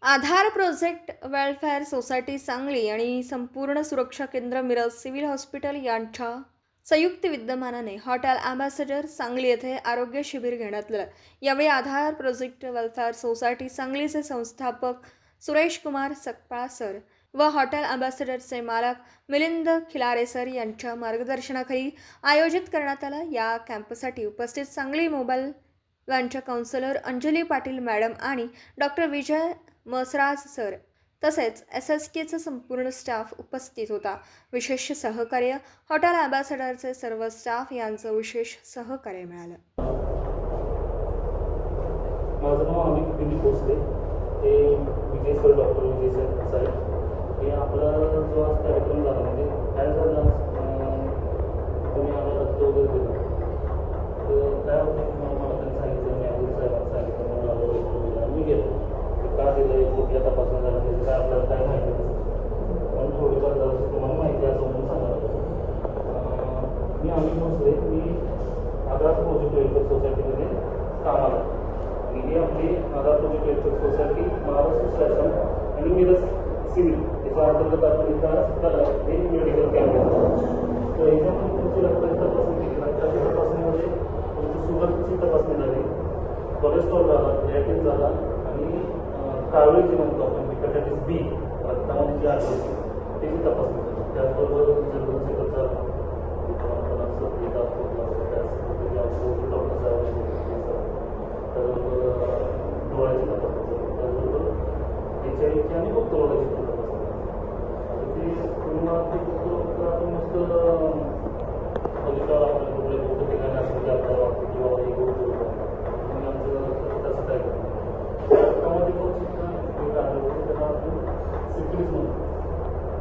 आधार project welfare society Sangli आणि संपूर्ण सुरक्षा केंद्र मिरज सिव्हिल हॉस्पिटल यांच्या संयुक्त विद्यमानाने हॉटेल अँबॅसेडर सांगली येथे आरोग्य शिबिर घेण्यात आलं। यावेळी आधार प्रोजेक्ट वेलफेअर सोसायटी सांगलीचे संस्थापक सुरेश कुमार सकपाळ सर व हॉटेल अँबॅसेडरचे मालक मिलिंद खिलारे सर यांच्या मार्गदर्शनाखाली आयोजित करण्यात आला। या कॅम्पसाठी उपस्थित सांगली मोबाईल व्हॅनच्या काउन्सिलर अंजली पाटील मॅडम आणि डॉक्टर विजय मसराज सर तसेच SSKचा संपूर्ण स्टाफ उपस्थित होता। विशेष सहकार्य हॉटेल अँबॅसेडरचे सर्व स्टाफ यांचं विशेष सहकार्य मिळालं। माझं नाव अमित दिलीप भोसले, हे विजय सर डॉक्टर विजय सर साहेब हे आपला जो आज कार्यक्रम झाला म्हणजे काय झालं तुम्ही आम्हाला रक्त वगैरे दिलं तर काय होतं मला त्यांनी सांगितलं मी अजून साहेबांना सांगितलं म्हणून आलो मी गेलो का दिलं कुठल्या तपासण्या झाला त्याचं काय आपल्याला काय माहिती नसतं पण थोडीफार जरासं तुम्हाला माहिती असं म्हणून सांगायला मी अमित भोसले मी आधार प्रोजेक्ट वेलफेअर सोसायटीमध्ये कामाला आणि ही आपली आधार प्रोजेक्ट वेलफेअर सोसायटी महाराष्ट्र शासन आणि मिरज सिव्हिल याच्या अंतर्गत आपण इथं हे मेडिकल कॅम्प घेतो तर याच्यामध्ये तुमची रक्ताची तपासणी केली रक्ताची तपासणीमध्ये तुमची शुगरची तपासणी झाली कोलेस्ट्रॉल झाला क्रिएटिन झाला आणि कावळे जे म्हणतो आपण हेपॅटायटिस B रक्तामध्ये जी आहे त्याची तपासणी झाली त्याचबरोबर जनरल चेकअप झाला सर्दी ताप डॉक्टर साहेब त्याचबरोबर डोळ्याची तपासणी झाली त्याचबरोबर HIV आणि गुप्तरोगाची तपासणी आता ते तुम्हाला ते गुप्तरोग आपण नुसतं बघितल्यावर आपल्याला कुठल्या गुप्त ठिकाणी असं की आपल्याला वाटतं किंवा हे गुप्तरोग तुम्ही आमचं तसं काय करतो त्यामध्ये करू शकता एक आढळलं होतं त्यांना आपण सिफिलिस म्हणतो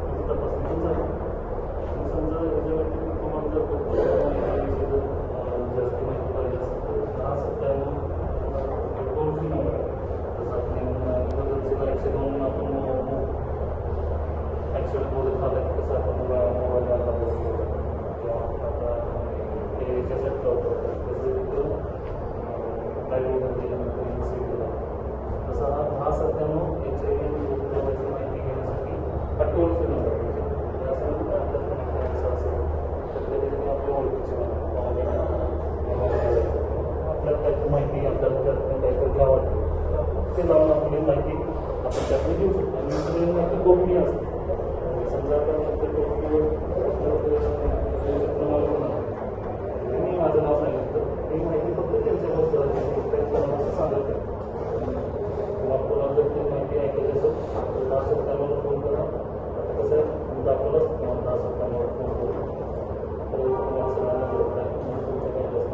त्याची तपासणी पण झाली आणि समजा याच्या व्यतिरिक्त तुम्हाला जर जास्त माहिती पाहिजे असेल तर हा सध्या टोल फ्री नंबर जसं आपण इमर्जन्सीला 102 आपण ॲक्सिडेंट वगैरे झालं कसं आपण मोबाईलला लागू किंवा आता हे याच्यासाठी लावतो तसं लाईव्ह वगैरे तसा हा सध्यानं HIV आणि गुप्तरोगाची माहिती घेण्यासाठी हा टोल फ्री नंबर त्यासाठी आपल्याला असेल तर कधीतरी आपल्या ओळखीचे आपल्याला काहीतरी माहिती आपल्याला त्यातून काहीतरी काय वाटतं ते लावून आपली माहिती आपण त्यातून घेऊ शकतो आणि सगळी माहिती गोपनीय असते समजा आपण मी माझं नाव सांगितलं ही माहिती फक्त त्यांच्या सांगायचं आपल्याला जर ती माहिती ऐकायची असेल तर 10 सप्ताहावर फोन करा आता कसं आहे दाखवलंच तुम्हाला 10 सप्ताहावर फोन करू तर तुम्हाला सगळ्यांना कळत आहे म्हणून तुमच्या काही जास्त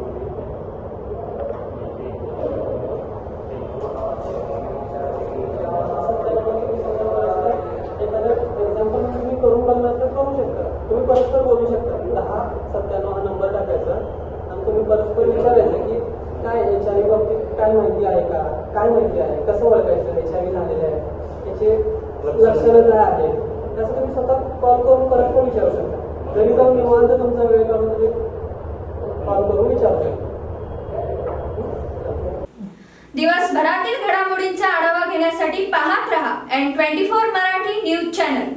एखादं एक्झाम्पल तुम्ही करून बघणार तर करू शकता तुम्ही परस्पर बोलू शकता 1097 हा नंबर टाकायचा आणि तुम्ही परस्पर विचारायचं की काय HIV बाबतीत काय माहिती आहे का काय माहिती आहे कसं ओळखायचं HIV झालेलं आहे त्याचे लक्षणं काय आहेत त्याचं तुम्ही स्वतः कॉल करून परस्पर विचारू शकता घरी जाऊन निवांत तुमचा वेळ काढून तुम्ही कॉल करून विचारू शकता। दिवसभरातील घडामोडींचा आढावा घेण्यासाठी पाहत रहा N24 मराठी न्यूज चॅनल।